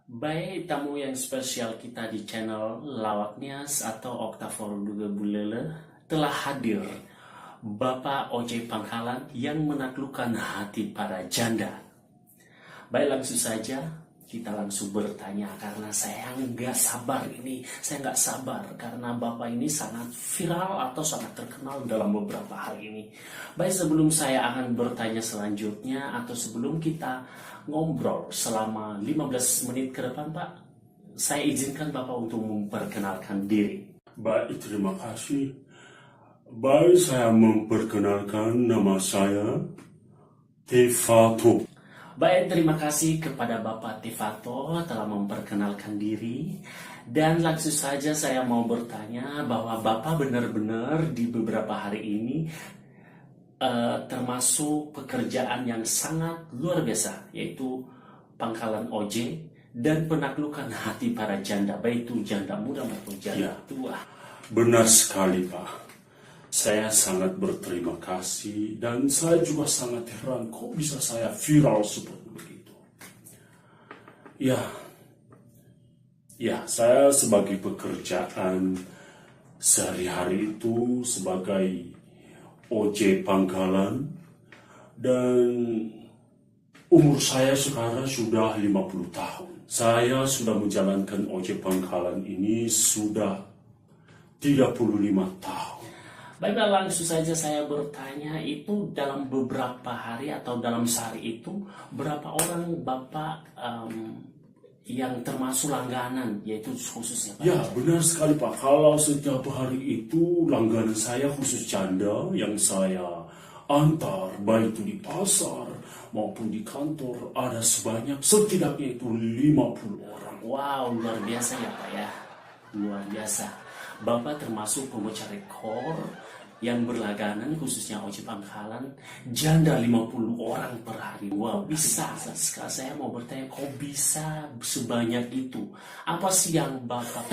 Baik tamu yang spesial kita di channel Lawak Nias atau Oktafor Duga Bulele telah hadir Bapak Oce Pangkalan yang menaklukkan hati para janda. Baik, langsung saja kita langsung bertanya karena saya nggak sabar karena Bapak ini sangat viral atau sangat terkenal dalam beberapa hari ini. Baik, sebelum saya akan bertanya selanjutnya atau sebelum kita ngobrol selama 15 menit ke depan, Pak, saya izinkan Bapak untuk memperkenalkan diri. Baik, terima kasih. Baik, saya memperkenalkan nama saya Tefato. Baik, terima kasih kepada Bapak Tifato telah memperkenalkan diri. Dan langsung saja saya mau bertanya bahwa Bapak benar-benar di beberapa hari ini termasuk pekerjaan yang sangat luar biasa, yaitu pangkalan ojek dan penaklukan hati para janda, baik itu janda muda maupun janda tua. Benar sekali, Pak. Saya sangat berterima kasih dan saya juga sangat heran kok bisa saya viral seperti begitu. Ya, saya sebagai pekerjaan sehari-hari itu sebagai ojek pangkalan dan umur saya sekarang sudah 50 tahun. Saya sudah menjalankan ojek pangkalan ini sudah 35 tahun. Baiklah, langsung saja saya bertanya, itu dalam beberapa hari atau dalam sehari itu berapa orang Bapak yang termasuk langganan, yaitu khususnya Pak? Ya, benar sekali, Pak. Kalau setiap hari itu langganan saya khusus janda yang saya antar, baik itu di pasar maupun di kantor, ada sebanyak setidaknya itu 50 orang. Wow, luar biasa ya Pak ya. Luar biasa. Bapak termasuk pemecah rekor yang berlangganan khususnya ojek pangkalan janda 50 orang per hari. Wow, bisa. Sekarang saya mau bertanya, kok bisa sebanyak itu? Apa sih yang Bapak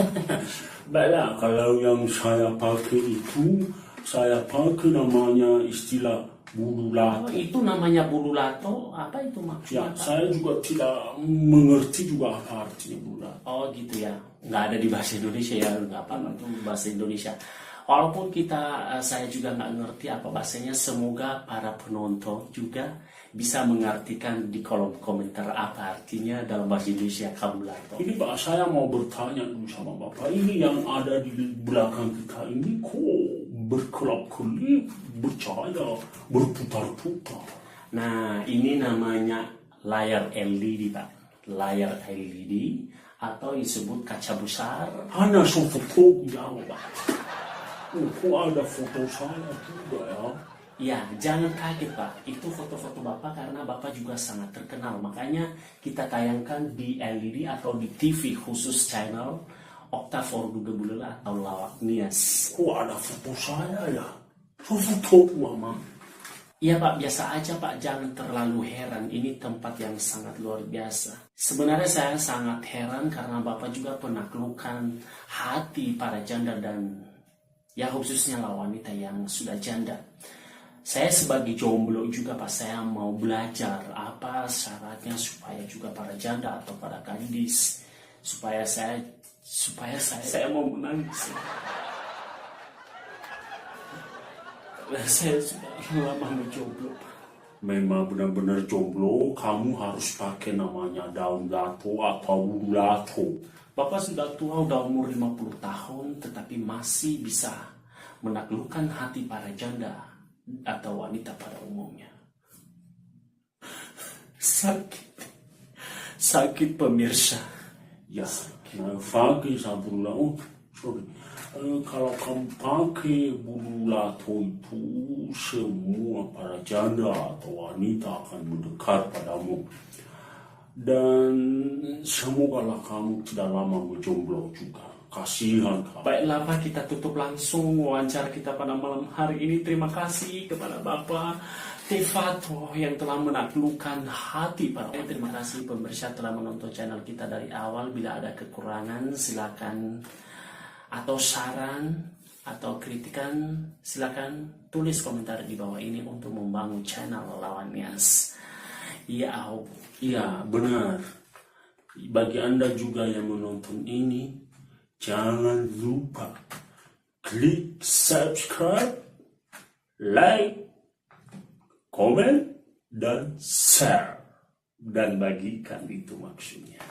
Baiklah, kalau yang saya pakai itu, saya pakai namanya istilah bulu lato. itu namanya bulu lato? Apa itu Ya, maksudnya Pak? saya juga tidak mengerti juga apa artinya bulu lato. Oh gitu ya, nggak ada di bahasa Indonesia ya, nggak apa-apa itu bahasa Indonesia. Walaupun saya juga nggak ngerti apa bahasanya, semoga para penonton juga bisa mengartikan di kolom komentar apa artinya dalam bahasa Indonesia kabulato. Ini Pak, saya mau bertanya dulu sama Bapak, ini yang ada di belakang kita ini kok berkelap-kelip, bercahaya, berputar-putar. Nah, ini namanya layar LED, Pak. Layar LED atau disebut kaca besar. Hanya foto jauh, Pak. Kok ada foto saya juga ya? Ya, jangan kaget Pak, itu foto-foto Bapak karena Bapak juga sangat terkenal. Makanya kita tayangkan di LED atau di TV khusus channel Oktafor Duga Bulele atau Lawak Nias. Kok ada foto saya ya? Foto Mama. Iya Pak, biasa aja Pak, jangan terlalu heran. Ini tempat yang sangat luar biasa. Sebenarnya saya sangat heran karena Bapak juga penaklukan hati para janda dan ya khususnya wanita yang sudah janda. Saya sebagai jomblo juga Pak, saya mau belajar apa syaratnya supaya juga para janda atau para gadis supaya saya mau menangis. Saya sudah lama menjomblo. Memang benar-benar jomblo, kamu harus pakai namanya daun lato atau bulu lato. Bapak sudah tua, udah umur 50 tahun, tetapi masih bisa menaklukkan hati para janda atau wanita pada umumnya. Sakit pemirsa. Ya, pakai sabun lato. Kalau kamu pakai bulu lato itu, semua para janda atau wanita akan mendekat padamu. Dan semogalah kamu tidak lama menjomblo juga. Kasihan kamu. Baiklah Pak, kita tutup langsung wawancara kita pada malam hari ini. Terima kasih kepada Bapak Tefato yang telah menaklukkan hati para orang. Terima kasih pemirsa telah menonton channel kita dari awal. Bila ada kekurangan silakan, atau saran atau kritikan silakan tulis komentar di bawah ini untuk membangun channel Lawan Nias. Iya, benar. bagi Anda juga yang menonton ini, jangan lupa klik subscribe, like, komen, dan share. Dan bagikan, itu maksudnya.